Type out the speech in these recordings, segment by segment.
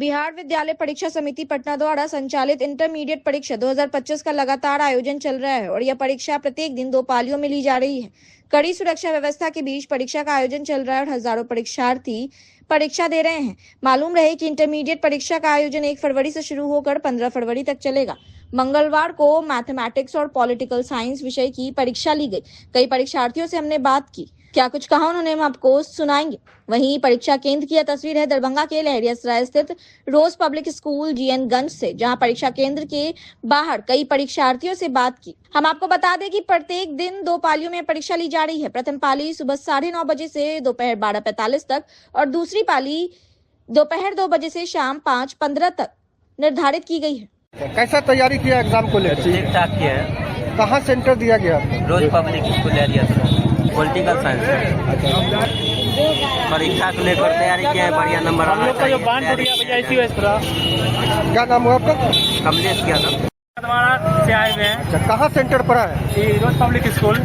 बिहार विद्यालय परीक्षा समिति पटना द्वारा संचालित इंटरमीडिएट परीक्षा 2025 का लगातार आयोजन चल रहा है और यह परीक्षा प्रत्येक दिन 2 पालियों में ली जा रही है। कड़ी सुरक्षा व्यवस्था के बीच परीक्षा का आयोजन चल रहा है और हजारों परीक्षार्थी परीक्षा दे रहे हैं। मालूम रहे कि इंटरमीडिएट परीक्षा का आयोजन 1 फरवरी से शुरू होकर 15 फरवरी तक चलेगा। मंगलवार को मैथमेटिक्स और पॉलिटिकल साइंस विषय की परीक्षा ली गई। कई परीक्षार्थियों से हमने बात की, क्या कुछ कहा उन्होंने, हम आपको सुनाएंगे। वहीं परीक्षा केंद्र की यह तस्वीर है दरभंगा के लहरियासराय स्थित रोज पब्लिक स्कूल GN गंज से, जहां परीक्षा केंद्र के बाहर कई परीक्षार्थियों से बात की। हम आपको बता दें कि प्रत्येक दिन 2 पालियों में परीक्षा ली जा रही है। प्रथम पाली सुबह 9:30 बजे से दोपहर 12:45 तक और दूसरी पाली दोपहर 2 बजे से शाम 5:15 तक निर्धारित की गई है। कैसा तैयारी किया एग्जाम को लेकर? ठीक ठाक किया है। कहाँ सेंटर दिया गया? रोज पब्लिक स्कूल पॉलिटिकल साइंस परीक्षा को लेकर तैयारी किया है। बढ़िया नंबर आना चाहिए। क्या नाम हुआ आपका? कमलेश किया था से आए हुए हैं। अच्छा, कहाँ सेंटर पड़ा है? रोज पब्लिक स्कूल।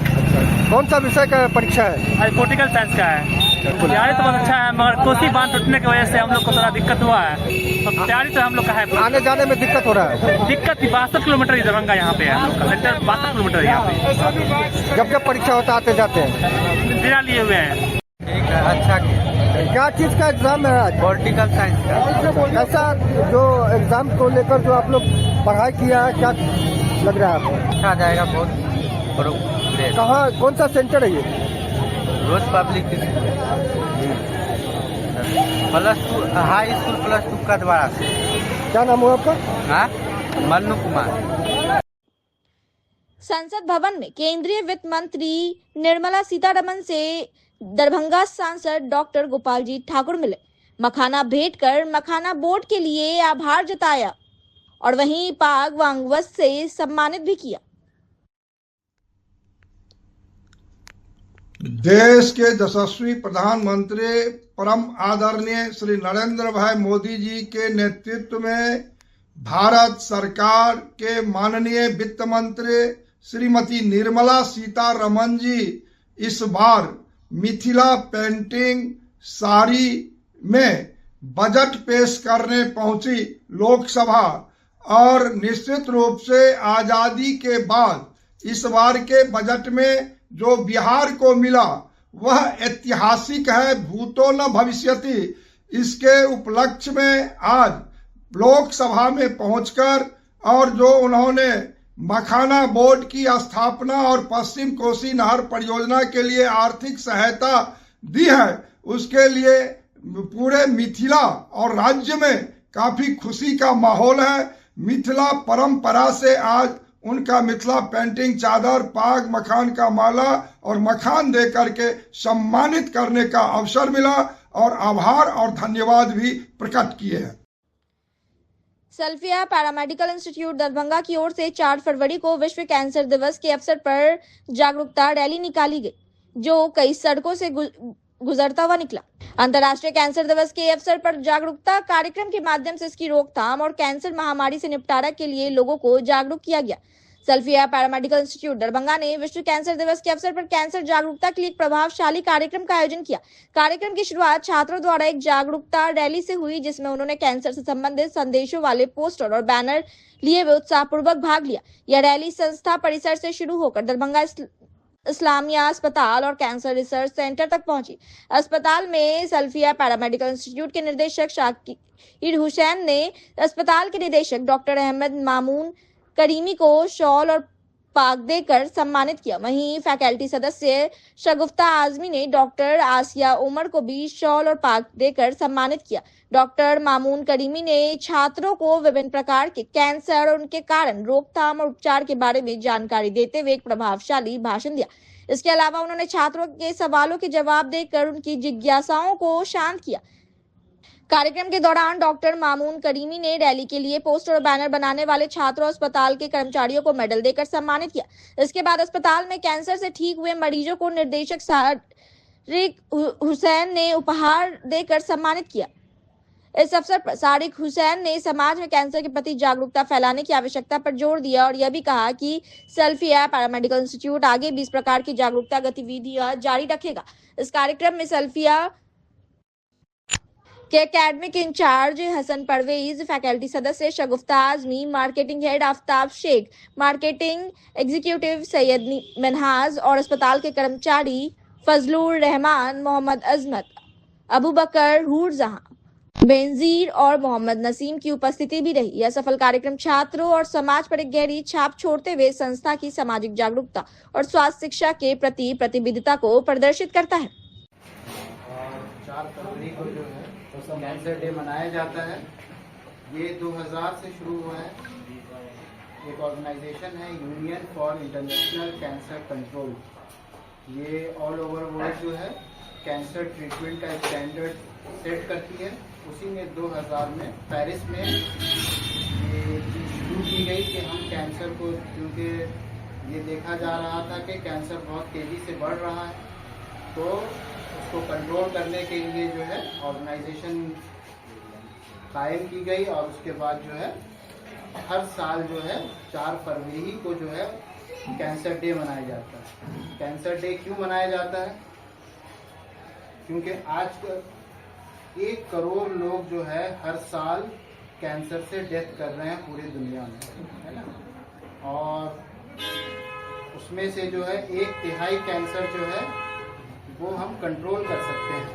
कौन सा विषय का परीक्षा है? आज पॉलिटिकल साइंस का है। तैयारी तो बहुत अच्छा है, मगर कोसी बांध टूटने की वजह से हम लोग को थोड़ा दिक्कत हुआ है। तो तैयारी तो हम लोग का है। आने जाने में दिक्कत हो रहा है? दिक्कत 62 किलोमीटर दरभंगा यहाँ पे है। हम लोग का सेंटर 62 किलोमीटर यहाँ पे। जब जब परीक्षा होता आते जाते हैं? डेरा लिए हुए हैं। ठीक है, अच्छा किया। क्या चीज का एग्जाम है आज? पॉलिटिकल साइंस का। ऐसा जो एग्जाम को लेकर जो आप लोग पढ़ाई किया है, क्या लग रहा है आपको? अच्छा जाएगा बहुत। कहाँ, कौन सा सेंटर है ये? रोज पब्लिक स्कूल +2 हाई स्कूल +2 का द्वारा से। क्या नाम हुआ आपका? हाँ, मन्नू कुमार। संसद भवन में केंद्रीय वित्त मंत्री निर्मला सीतारमण से दरभंगा सांसद डॉक्टर गोपाल जी ठाकुर मिले। मखाना भेंट कर मखाना बोर्ड के लिए आभार जताया और वहीं पाग वांगवस से सम्मानित भी किया। देश के यशस्वी प्रधानमंत्री परम आदरणीय श्री नरेंद्र भाई मोदी जी के नेतृत्व में भारत सरकार के माननीय वित्त मंत्री श्रीमती निर्मला सीतारमण जी इस बार मिथिला पेंटिंग साड़ी में बजट पेश करने पहुंची लोकसभा और निश्चित रूप से आजादी के बाद इस बार के बजट में जो बिहार को मिला वह ऐतिहासिक है, भूतो न भविष्यति। इसके उपलक्ष्य में आज लोकसभा में पहुंचकर और जो उन्होंने मखाना बोर्ड की स्थापना और पश्चिम कोसी नहर परियोजना के लिए आर्थिक सहायता दी है, उसके लिए पूरे मिथिला और राज्य में काफी खुशी का माहौल है। मिथिला परंपरा से आज उनका मिथिला पेंटिंग चादर, पाग, मखान का माला और मखान दे करके सम्मानित करने का अवसर मिला और आभार और धन्यवाद भी प्रकट किए हैं। सल्फिया पैरामेडिकल इंस्टीट्यूट दरभंगा की ओर से 4 फरवरी को विश्व कैंसर दिवस के अवसर पर जागरूकता रैली निकाली गई, जो कई सड़कों से गुजरता हुआ निकला। अंतर्राष्ट्रीय कैंसर दिवस के अवसर पर जागरूकता कार्यक्रम के माध्यम से इसकी रोकथाम और कैंसर महामारी से निपटारा के लिए लोगों को जागरूक किया गया। सल्फिया पैरामेडिकल इंस्टीट्यूट दरभंगा ने विश्व कैंसर दिवस के अवसर पर कैंसर जागरूकता के लिए एक प्रभावशाली कार्यक्रम का आयोजन किया। कार्यक्रम की शुरुआत छात्रों द्वारा एक जागरूकता रैली से हुई, जिसमें उन्होंने कैंसर से संबंधित संदेशों वाले पोस्टर और बैनर लिए हुए उत्साहपूर्वक भाग लिया। यह रैली संस्था परिसर से शुरू होकर दरभंगा इस्लामिया अस्पताल और कैंसर रिसर्च सेंटर तक पहुंची। अस्पताल में सल्फिया पैरामेडिकल इंस्टीट्यूट के निदेशक शाकिर हुसैन ने अस्पताल के निदेशक डॉक्टर अहमद मामून करीमी को शॉल और पाग देकर सम्मानित किया। वहीं फैकल्टी सदस्य शगुफ्ता आजमी ने डॉक्टर आसिया उमर को भी शॉल और पाग देकर सम्मानित किया। डॉक्टर मामून करीमी ने छात्रों को विभिन्न प्रकार के कैंसर और उनके कारण, रोकथाम और उपचार के बारे में जानकारी देते हुए एक प्रभावशाली भाषण दिया। इसके अलावा उन्होंने छात्रों के सवालों के जवाब देकर उनकी जिज्ञासाओं को शांत किया। कार्यक्रम के दौरान डॉक्टर मामून करीमी ने रैली के लिए पोस्टर और बैनर बनाने वाले छात्रों और अस्पताल के कर्मचारियों को मेडल देकर सम्मानित किया। इसके बाद अस्पताल में कैंसर से ठीक हुए मरीजों को निदेशक सारिक हुसैन ने उपहार देकर सम्मानित किया। इस अवसर पर सारिक हुसैन ने समाज में कैंसर के प्रति जागरूकता फैलाने की आवश्यकता पर जोर दिया और यह भी कहा कि सल्फिया पैरामेडिकल इंस्टीट्यूट आगे भी इस प्रकार की जागरूकता गतिविधियां जारी रखेगा। इस कार्यक्रम में सल्फिया के academic incharge Hasan Parvez, faculty सदस्य Shagufta Azmi, marketing head Aftab Shaikh, marketing executive Syed Minhaj और अस्पताल के कर्मचारी फजलुर रहमान, मोहम्मद अजमत, अबू बकर, हूर जहां, बेनजीर और मोहम्मद नसीम की उपस्थिति भी रही। यह सफल कार्यक्रम छात्रों और समाज पर एक गहरी छाप छोड़ते हुए संस्था की सामाजिक जागरूकता और स्वास्थ्य शिक्षा के प्रति प्रतिबद्धता को प्रदर्शित करता है। 4 फरवरी को जो है तो कैंसर डे मनाया जाता है। ये 2000 से शुरू हुआ है। एक ऑर्गेनाइजेशन है union for international cancer control. ये ऑल ओवर वर्ल्ड जो है कैंसर ट्रीटमेंट का स्टैंडर्ड सेट करती है। उसी में 2000 में पेरिस में ये चीज़ शुरू की गई कि हम कैंसर को, क्योंकि ये देखा जा रहा था कि कैंसर बहुत तेज़ी से बढ़ रहा है, तो उसको कंट्रोल करने के लिए जो है ऑर्गेनाइजेशन कायम की गई। और उसके बाद जो है हर साल जो है 4 फरवरी को जो है कैंसर डे मनाया जाता है। कैंसर डे क्यों मनाया जाता है? क्योंकि आज 1 करोड़ लोग जो है हर साल कैंसर से डेथ कर रहे हैं पूरी दुनिया में, है ना। और उसमें से जो है 1/3 कैंसर जो है वो हम कंट्रोल कर सकते हैं,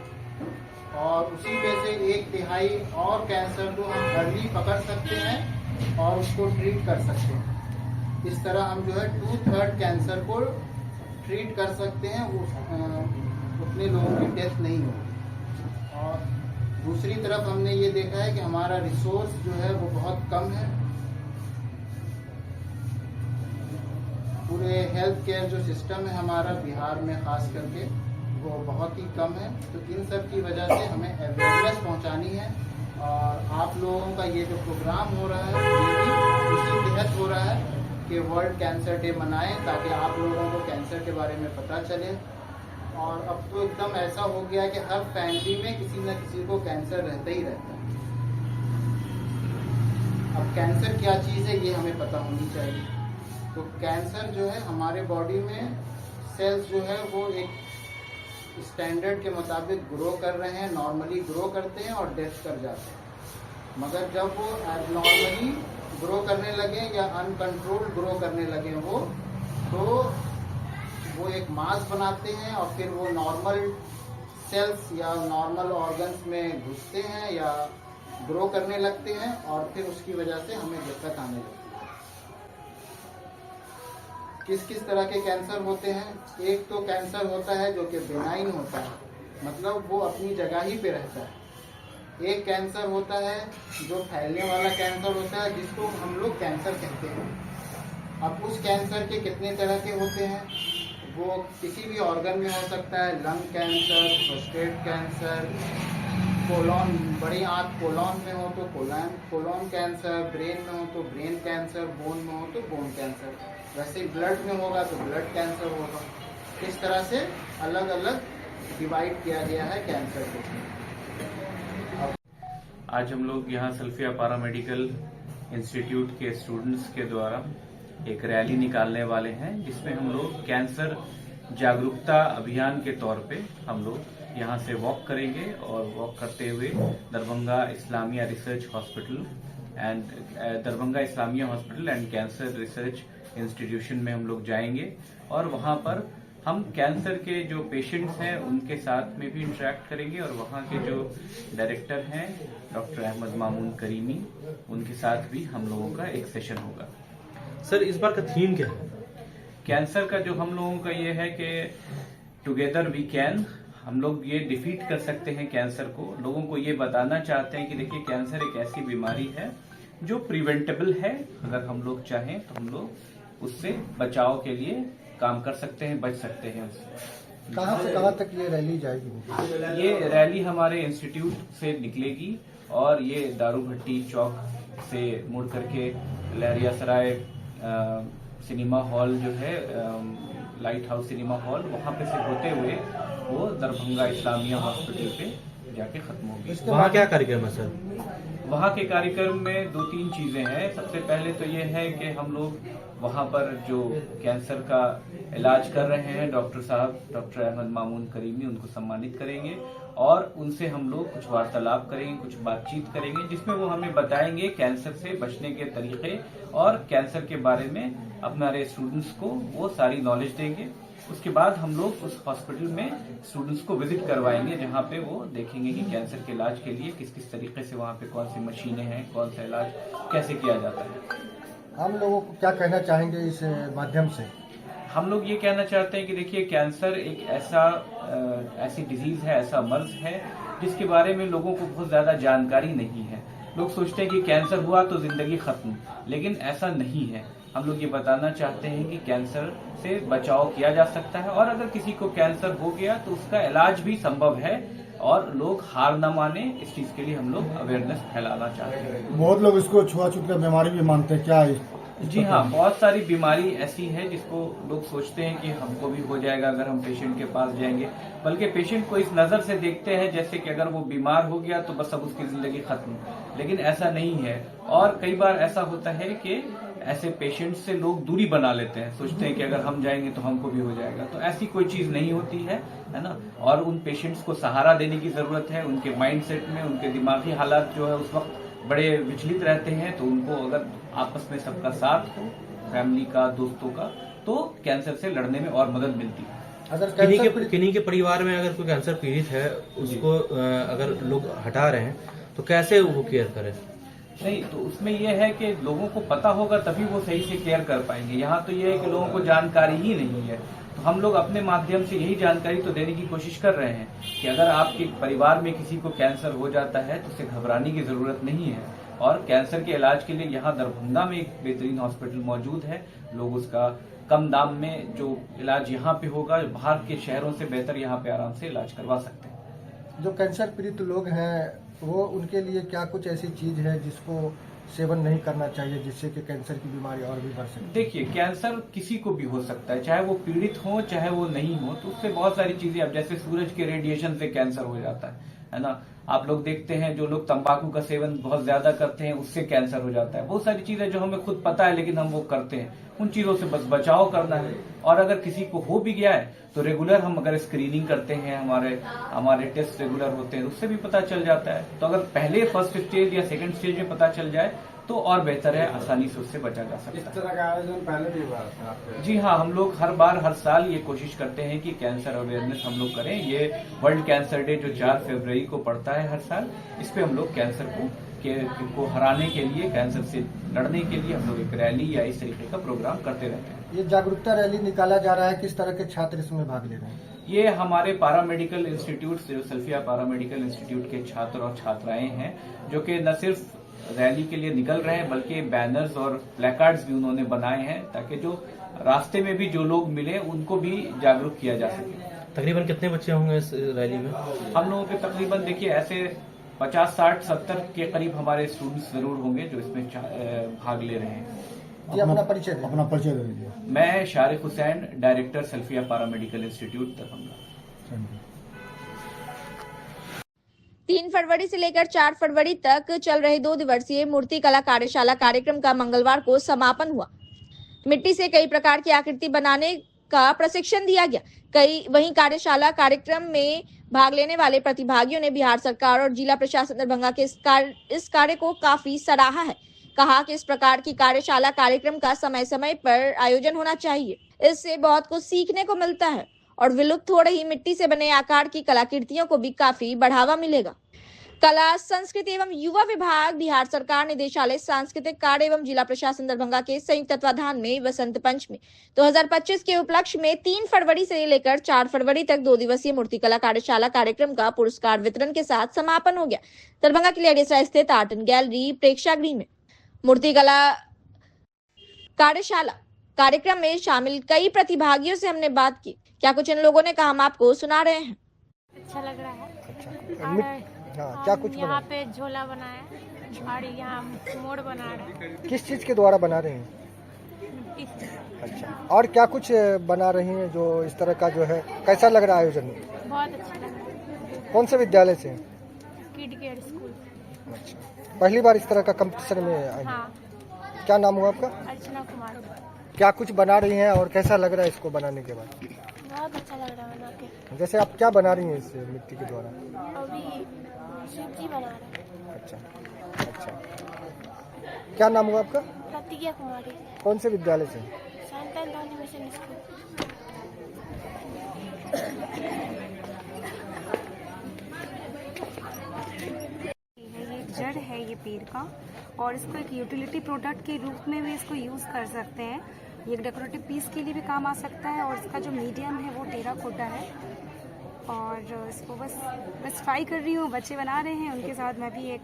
और उसी में से 1/3 और कैंसर को हम अर्ली पकड़ सकते हैं और उसको ट्रीट कर सकते हैं। इस तरह हम जो है 2/3 कैंसर को ट्रीट कर सकते हैं, उतने लोगों की डेथ नहीं होगी। और दूसरी तरफ हमने ये देखा है कि हमारा रिसोर्स जो है वो बहुत कम है। पूरे हेल्थ केयर जो सिस्टम है हमारा बिहार में खास करके वो बहुत ही कम है। तो इन सब की वजह से हमें अवेयरनेस पहुंचानी है। और आप लोगों का ये जो प्रोग्राम हो रहा है ये भी उसी तहत हो रहा है कि वर्ल्ड कैंसर डे मनाएं, ताकि आप लोगों को कैंसर के बारे में पता चले। और अब तो एकदम ऐसा हो गया है कि हर फैमिली में किसी न किसी को कैंसर रहता ही रहता है। अब कैंसर क्या चीज़ है ये हमें पता होनी चाहिए। तो कैंसर जो है हमारे बॉडी में सेल्स जो है वो एक स्टैंडर्ड के मुताबिक ग्रो कर रहे हैं, नॉर्मली ग्रो करते हैं और डेथ कर जाते हैं। मगर जब वो एबनॉर्मली ग्रो करने लगे या अनकंट्रोल्ड ग्रो करने लगे तो वो एक मास बनाते हैं और फिर वो नॉर्मल सेल्स या नॉर्मल ऑर्गन्स में घुसते हैं या ग्रो करने लगते हैं, और फिर उसकी वजह से हमें दिक्कत आने लगती है। किस किस तरह के कैंसर होते हैं? एक तो कैंसर होता है जो कि बेनाइन होता है, मतलब वो अपनी जगह ही पे रहता है। एक कैंसर होता है जो फैलने वाला कैंसर होता है, जिसको हम लोग कैंसर कहते हैं। अब उस कैंसर के कितने तरह के होते हैं? वो किसी भी ऑर्गन में हो सकता है, lung cancer, prostate cancer, colon, बड़ी आंत कोलॉन में हो तो कोलॉन कैंसर, ब्रेन में हो तो ब्रेन कैंसर, बोन में हो तो बोन कैंसर, वैसे ब्लड में होगा तो ब्लड कैंसर होगा। इस तरह से अलग अलग डिवाइड किया गया है कैंसर को। आज हम लोग यहाँ सल्फिया पैरामेडिकल इंस्टीट्यूट के स्टूडेंट्स के द्वारा एक रैली निकालने वाले हैं, जिसमें हम लोग कैंसर जागरूकता अभियान के तौर पे हम लोग यहाँ से वॉक करेंगे। और वॉक करते हुए Darbhanga Islamia research hospital and cancer research institution में हम लोग जाएंगे। और वहाँ पर हम कैंसर के जो पेशेंट्स हैं उनके साथ में भी इंटरेक्ट करेंगे, और वहाँ के जो डायरेक्टर हैं डॉक्टर अहमद मामून करीमी, उनके साथ भी हम लोगों का एक सेशन होगा। सर, इस बार का थीम क्या है? कैंसर का जो हम लोगों का ये है कि टुगेदर वी कैन, हम लोग ये डिफीट कर सकते हैं कैंसर को। लोगों को ये बताना चाहते हैं कि देखिए कैंसर एक ऐसी बीमारी है जो प्रिवेंटेबल है। अगर हम लोग चाहें तो हम लोग उससे बचाव के लिए काम कर सकते हैं, बच सकते हैं उससे। कहाँ से कहाँ तक ये रैली जाएगी? ये रैली हमारे इंस्टीट्यूट से निकलेगी और ये दारू भट्टी चौक से मुड़ करके लहरिया सराय सिनेमा हॉल जो है, लाइट हाउस सिनेमा हॉल, वहाँ पे से होते हुए वो दरभंगा इस्लामिया हॉस्पिटल पे जाके खत्म होगी। वहाँ क्या कार्यक्रम है सर? वहाँ के कार्यक्रम में 2-3 चीजें हैं। सबसे पहले तो ये है कि हम लोग वहाँ पर जो कैंसर का इलाज कर रहे हैं डॉक्टर साहब, डॉक्टर अहमद मामून करीमी, उनको सम्मानित करेंगे। और उनसे हम लोग कुछ वार्तालाप करेंगे, कुछ बातचीत करेंगे, जिसमें वो हमें बताएंगे कैंसर से बचने के तरीके और कैंसर के बारे में हमारे स्टूडेंट्स को वो सारी नॉलेज देंगे। उसके बाद हम लोग उस हॉस्पिटल में स्टूडेंट्स को विजिट करवाएंगे, जहाँ पे वो देखेंगे कि कैंसर के इलाज के लिए किस किस तरीके से वहाँ पे कौन सी मशीनें हैं, कौन सा इलाज कैसे किया जाता है। हम लोगों को क्या कहना चाहेंगे इस माध्यम से? हम लोग ये कहना चाहते हैं कि देखिए, कैंसर एक ऐसी डिजीज है, ऐसा मर्ज है जिसके बारे में लोगों को बहुत ज्यादा जानकारी नहीं है। लोग सोचते हैं कि कैंसर हुआ तो जिंदगी खत्म, लेकिन ऐसा नहीं है। हम लोग ये बताना चाहते हैं कि कैंसर से बचाव किया जा सकता है, और अगर किसी को कैंसर हो गया तो उसका इलाज भी संभव है, और लोग हार न माने, इस चीज के लिए हम लोग अवेयरनेस फैलाना चाहते हैं। बहुत लोग इसको छुआछूत का बीमारी भी मानते हैं, क्या जी हाँ, बहुत सारी बीमारी ऐसी है जिसको लोग सोचते हैं कि हमको भी हो जाएगा अगर हम पेशेंट के पास जाएंगे, बल्कि पेशेंट को इस नजर से देखते हैं जैसे कि अगर वो बीमार हो गया तो बस अब उसकी जिंदगी खत्म, लेकिन ऐसा नहीं है। और कई बार ऐसा होता है कि ऐसे पेशेंट से लोग दूरी बना लेते हैं, सोचते हैं कि अगर हम जाएंगे तो हमको भी हो जाएगा, तो ऐसी कोई चीज नहीं होती है ना। और उन पेशेंट्स को सहारा देने की जरूरत है। उनके माइंडसेट में, उनके दिमागी हालात जो है उस वक्त बड़े विचलित रहते हैं, तो उनको अगर आपस में सबका साथ हो, फैमिली का, दोस्तों का, तो कैंसर से लड़ने में और मदद मिलती है। अगर किन्हीं के परिवार में अगर कोई कैंसर पीड़ित है, उसको अगर लोग हटा रहे हैं तो कैसे वो केयर करें? नहीं, तो उसमें यह है कि लोगों को पता होगा तभी वो सही से केयर कर पाएंगे। यहाँ तो यह है कि लोगों को जानकारी ही नहीं है, तो हम लोग अपने माध्यम से यही जानकारी तो देने की कोशिश कर रहे हैं कि अगर आपके परिवार में किसी को कैंसर हो जाता है तो उसे घबराने की जरूरत नहीं है, और कैंसर के इलाज के लिए यहाँ दरभंगा में एक बेहतरीन हॉस्पिटल मौजूद है। लोग उसका कम दाम में जो इलाज यहाँ पे होगा, बाहर के शहरों से बेहतर यहाँ पे आराम से इलाज करवा सकते हैं। जो कैंसर पीड़ित लोग हैं, वो उनके लिए क्या कुछ ऐसी चीज है जिसको सेवन नहीं करना चाहिए, जिससे कि कैंसर की बीमारी और भी बढ़ सकती है? देखिए, कैंसर किसी को भी हो सकता है, चाहे वो पीड़ित हो चाहे वो नहीं हो, तो उससे बहुत सारी चीजें, अब जैसे सूरज के रेडिएशन से कैंसर हो जाता है ना। आप लोग देखते हैं जो लोग तंबाकू का सेवन बहुत ज्यादा करते हैं उससे कैंसर हो जाता है। बहुत सारी चीजें जो हमें खुद पता है लेकिन हम वो करते हैं, उन चीजों से बस बचाव करना है। और अगर किसी को हो भी गया है तो रेगुलर हम अगर स्क्रीनिंग करते हैं, हमारे टेस्ट रेगुलर होते हैं, उससे भी पता चल जाता है। तो अगर पहले फर्स्ट स्टेज या सेकंड स्टेज में पता चल जाए तो और बेहतर है, आसानी से उससे बचा जा सकता है। इस तरह का आयोजन पहले भी हुआ था? जी हाँ, हम लोग हर साल ये कोशिश करते हैं कि कैंसर अवेयरनेस हम लोग करें। ये वर्ल्ड कैंसर डे जो 4 फरवरी को पड़ता है हर साल, इस पे हम लोग कैंसर को हराने के लिए, कैंसर से लड़ने के लिए हम लोग एक रैली या इस तरीके का प्रोग्राम करते रहते हैं। ये जागरूकता रैली निकाला जा रहा है, किस तरह के छात्र इसमें भाग ले रहे हैं? ये हमारे पैरामेडिकल इंस्टीट्यूट, सल्फिया पैरामेडिकल इंस्टीट्यूट के छात्र और छात्राएं हैं, जो कि न सिर्फ रैली के लिए निकल रहे हैं बल्कि बैनर्स और प्लेकार्ड्स भी उन्होंने बनाए हैं, ताकि जो रास्ते में भी जो लोग मिले उनको भी जागरूक किया जा सके। तकरीबन कितने बच्चे होंगे इस रैली में? हम लोगों के तकरीबन देखिए ऐसे 50, 60, 70 के करीब हमारे स्टूडेंट्स जरूर होंगे जो इसमें भाग ले रहे हैं। जी, अपना परिचय दे दीजिए। मैं Sharique Hussain, director Salfia paramedical institute Darbhanga. 3 फरवरी से लेकर 4 फरवरी तक चल रहे 2 दिवसीय मूर्ति कला कार्यशाला कार्यक्रम का मंगलवार को समापन हुआ। मिट्टी से कई प्रकार की आकृति बनाने का प्रशिक्षण दिया गया। वहीं कार्यशाला कार्यक्रम में भाग लेने वाले प्रतिभागियों ने बिहार सरकार और जिला प्रशासन दरभंगा के इस कार्य को काफी सराहा है। कहा कि इस प्रकार की कार्यशाला कार्यक्रम का समय समय पर आयोजन होना चाहिए, इससे बहुत कुछ सीखने को मिलता है और विलुप्त हो रही मिट्टी से बने आकार की कलाकृतियों को भी काफी बढ़ावा मिलेगा। कला, संस्कृति एवं युवा विभाग, बिहार सरकार, निदेशालय सांस्कृतिक कार्य एवं जिला प्रशासन दरभंगा के संयुक्त तत्वाधान में वसंत पंचमी 2025 के उपलक्ष्य में 3 फरवरी से लेकर 4 फरवरी तक 2 दिवसीय मूर्तिकला कार्यशाला कार्यक्रम का पुरस्कार वितरण के साथ समापन हो गया। दरभंगा के लेडिसराय स्थित आर्ट एंड गैलरी प्रेक्षागृह में मूर्तिकला कार्यशाला कार्यक्रम में शामिल कई प्रतिभागियों से हमने बात की। क्या कुछ इन लोगों ने कहा, हम आपको सुना रहे हैं। अच्छा लग रहा है। हाँ, क्या कुछ यहाँ पे झोला बनाया और यहाँ मोड़ बना रहे हैं। किस चीज के द्वारा बना रहे हैं? अच्छा, और क्या कुछ बना रही हैं जो इस तरह का जो है, कैसा लग रहा है आयोजन? बहुत अच्छा लग रहा है। कौन से विद्यालय से? Kid care school. अच्छा, पहली बार इस तरह का कंपटीशन में आई? हाँ। क्या नाम हुआ आपका? अर्चना कुमार। क्या कुछ बना रही हैं और कैसा लग रहा है इसको बनाने के बाद? बहुत बहुत अच्छा लग रहा है बना के। जैसे आप क्या बना रही हैं इस मिट्टी के द्वारा? अभी सब्जी बना रहे हैं। अच्छा अच्छा, क्या नाम हुआ आपका? प्रतिज्ञा कुमारी, कौन से विद्यालय से? Saint Anthony mission school. ये एक जड़ है ये पेड़ का, और इसको एक यूटिलिटी प्रोडक्ट के रूप में भी इसको यूज़ कर सकते हैं। ये एक डेकोरेटिव पीस के लिए भी काम आ सकता है, और इसका जो मीडियम है वो टेराकोटा है। और इसको बस ट्राई कर रही हूँ, बच्चे बना रहे हैं, उनके साथ मैं भी एक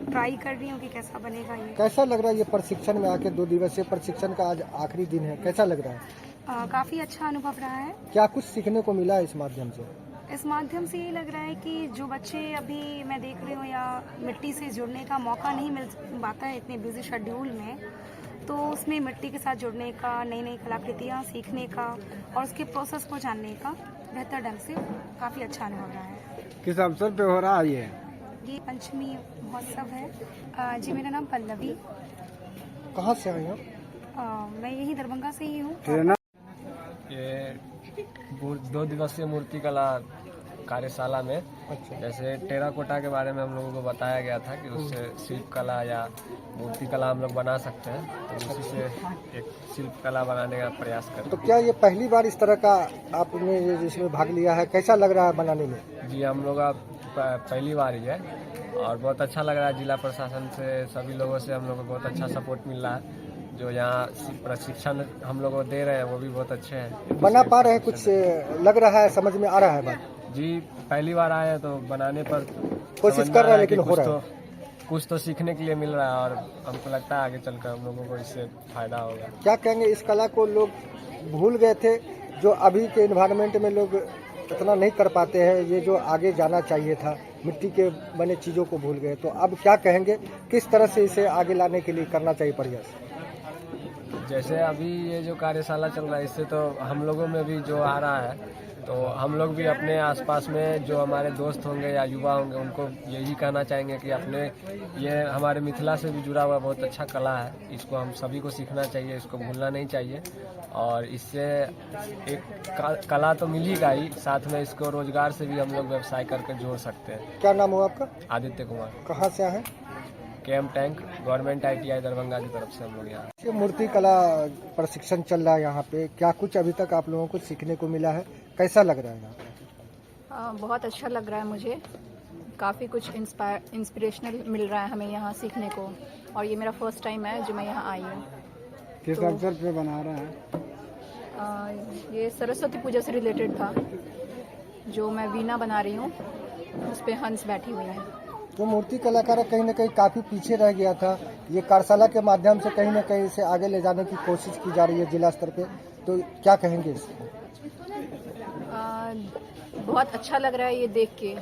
ट्राई कर रही हूँ कि कैसा बनेगा ये। कैसा लग रहा है ये प्रशिक्षण में आके? 2 दिवसीय प्रशिक्षण का आज आखिरी दिन है, कैसा लग रहा है? काफ़ी अच्छा अनुभव रहा है। क्या कुछ सीखने को मिला है इस माध्यम से? इस माध्यम से ये लग रहा है कि जो बच्चे अभी मैं देख रही हूँ या मिट्टी से जुड़ने का मौका नहीं मिल पाता है इतने बिजी शेड्यूल में, तो उसमें मिट्टी के साथ जुड़ने का, नई नई कलाकृतियाँ सीखने का और उसके प्रोसेस को जानने का बेहतर ढंग से काफ़ी अच्छा अनुभव रहा है। किस अवसर पे हो रहा है ये पंचमी महोत्सव है। जी, मेरा नाम पल्लवी। कहाँ से आए आप? मैं यही दरभंगा से ही हूँ। ये 2 दिवसीय मूर्ति कला कार्यशाला में जैसे टेराकोटा के बारे में हम लोगों को बताया गया था कि उससे शिल्प कला या मूर्ति कला हम लोग बना सकते हैं, तो उसी से एक शिल्प कला बनाने का प्रयास करते हैं। तो क्या ये पहली बार इस तरह का आपने इसमें भाग लिया है? कैसा लग रहा है बनाने में? जी, हम लोग पहली बार ही है और बहुत अच्छा लग रहा है। जिला प्रशासन से, सभी लोगों से हम लोग को बहुत अच्छा सपोर्ट मिल रहा है। जो यहाँ प्रशिक्षण हम लोग को दे रहे हैं वो भी बहुत अच्छे हैं। बना पा रहे हैं? कुछ लग रहा है, समझ में आ रहा है बात? जी, पहली बार आए हैं तो बनाने पर कोशिश कर रहे हैं, लेकिन हो रहा है। कुछ तो सीखने के लिए मिल रहा है और हमको लगता है आगे चलकर हम लोगों को इससे फायदा होगा। क्या कहेंगे, इस कला को लोग भूल गए थे, जो अभी के इन्वायरमेंट में लोग इतना नहीं कर पाते हैं, ये जो आगे जाना चाहिए था, मिट्टी के बने चीज़ों को भूल गए, तो अब क्या कहेंगे, किस तरह से इसे आगे लाने के लिए करना चाहिए प्रयास? जैसे अभी ये जो कार्यशाला चल रहा है, इससे तो हम लोगों में भी जो आ रहा है, तो हम लोग भी अपने आसपास में जो हमारे दोस्त होंगे या युवा होंगे उनको यही कहना चाहेंगे कि अपने ये हमारे मिथिला से भी जुड़ा हुआ बहुत अच्छा कला है, इसको हम सभी को सीखना चाहिए, इसको भूलना नहीं चाहिए। और इससे एक कला तो मिलेगा ही, साथ में इसको रोजगार से भी हम लोग व्यवसाय करके जोड़ सकते हैं। क्या नाम हुआ आपका? आदित्य कुमार। कहाँ से आए? KM tank government ITI Darbhanga की तरफ से हम लोग यहाँ। ये मूर्ति कला प्रशिक्षण चल रहा है यहाँ पे, क्या कुछ अभी तक आप लोगों को सीखने को मिला है? कैसा लग रहा है यहाँ पे? बहुत अच्छा लग रहा है मुझे, काफ़ी कुछ इंस्पिरेशनल मिल रहा है हमें यहाँ सीखने को, और ये मेरा फर्स्ट टाइम है जो मैं यहाँ आई हूँ। किस अवसर पे बना रहा है? ये सरस्वती पूजा से रिलेटेड था, जो मैं वीणा बना रही हूँ, उस पे हंस बैठी हुई है। जो मूर्ति कलाकार है, कहीं ना कहीं काफ़ी पीछे रह गया था, ये कार्यशाला के माध्यम से कहीं ना कहीं इसे आगे ले जाने की कोशिश की जा रही है जिला स्तर पे, तो क्या कहेंगे इसको? बहुत अच्छा लग रहा है ये देख के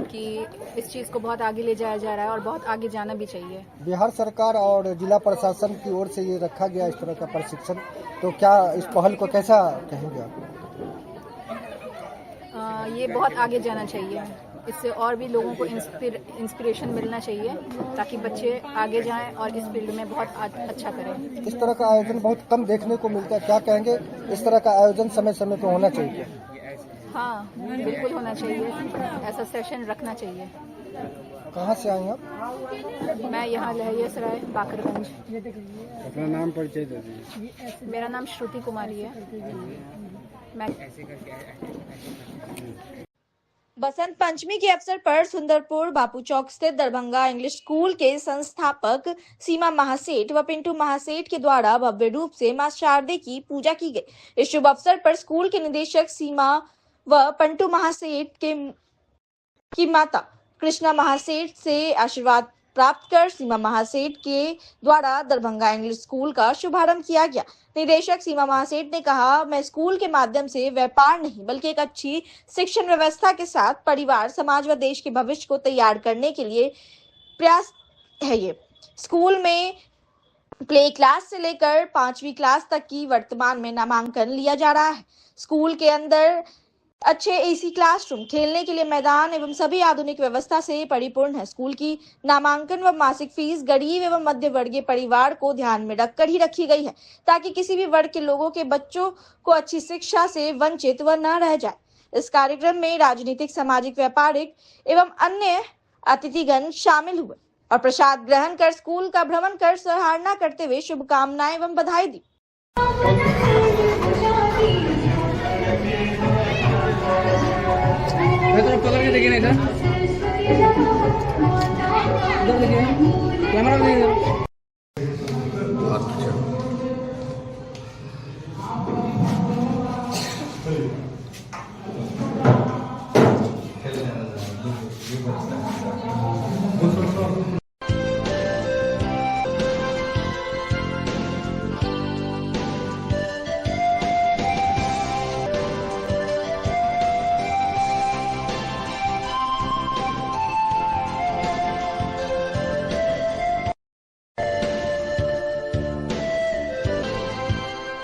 कि इस चीज़ को बहुत आगे ले जाया जा रहा है और बहुत आगे जाना भी चाहिए। बिहार सरकार और जिला प्रशासन की ओर से ये रखा गया इस तरह का प्रशिक्षण, तो क्या इस पहल को कैसा कहेंगे आप? ये बहुत आगे जाना चाहिए, इससे और भी लोगों को इंस्पिरेशन मिलना चाहिए ताकि बच्चे आगे जाएं और इस फील्ड में बहुत अच्छा करें। इस तरह का आयोजन बहुत कम देखने को मिलता है, क्या कहेंगे, इस तरह का आयोजन समय समय पर होना चाहिए? हाँ, बिल्कुल होना चाहिए, ऐसा सेशन रखना चाहिए। कहाँ से आए आप? मैं यहाँ लहरियासराय बाकरगंज। अपना नाम परिचय दे दीजिए। मेरा नाम श्रुति कुमारी है। मैं बसंत पंचमी के अवसर पर सुंदरपुर बापू चौक स्थित दरभंगा इंग्लिश स्कूल के संस्थापक सीमा महासेठ व पिंटू महासेठ के द्वारा भव्य रूप से मां शारदे की पूजा की गई। इस शुभ अवसर पर स्कूल के निदेशक सीमा व पिंटू महासेठ की माता कृष्णा महासेठ से आशीर्वाद प्राप्त कर सीमा महासेठ के द्वारा दरभंगा इंग्लिश स्कूल का शुभारंभ किया गया। निदेशक सीमा महासेठ ने कहा, मैं स्कूल के माध्यम से व्यापार नहीं बल्कि एक अच्छी शिक्षण व्यवस्था के साथ परिवार, समाज व देश के भविष्य को तैयार करने के लिए प्रयास है। ये स्कूल में प्ले क्लास से लेकर 5वीं क्लास तक की वर्तमान में नामांकन लिया जा रहा है। स्कूल के अंदर अच्छे एसी क्लासरूम, खेलने के लिए मैदान एवं सभी आधुनिक व्यवस्था से परिपूर्ण है। स्कूल की नामांकन व मासिक फीस गरीब एवं मध्य वर्गीय परिवार को ध्यान में रखकर ही रखी गई है, ताकि किसी भी वर्ग के लोगों के बच्चों को अच्छी शिक्षा से वंचित व न रह जाए। इस कार्यक्रम में राजनीतिक, सामाजिक, व्यापारिक एवं अन्य अतिथिगण शामिल हुए और प्रसाद ग्रहण कर स्कूल का भ्रमण कर सराहना करते हुए शुभकामनाएं एवं बधाई दी। पकड़ के देखिए नहीं था।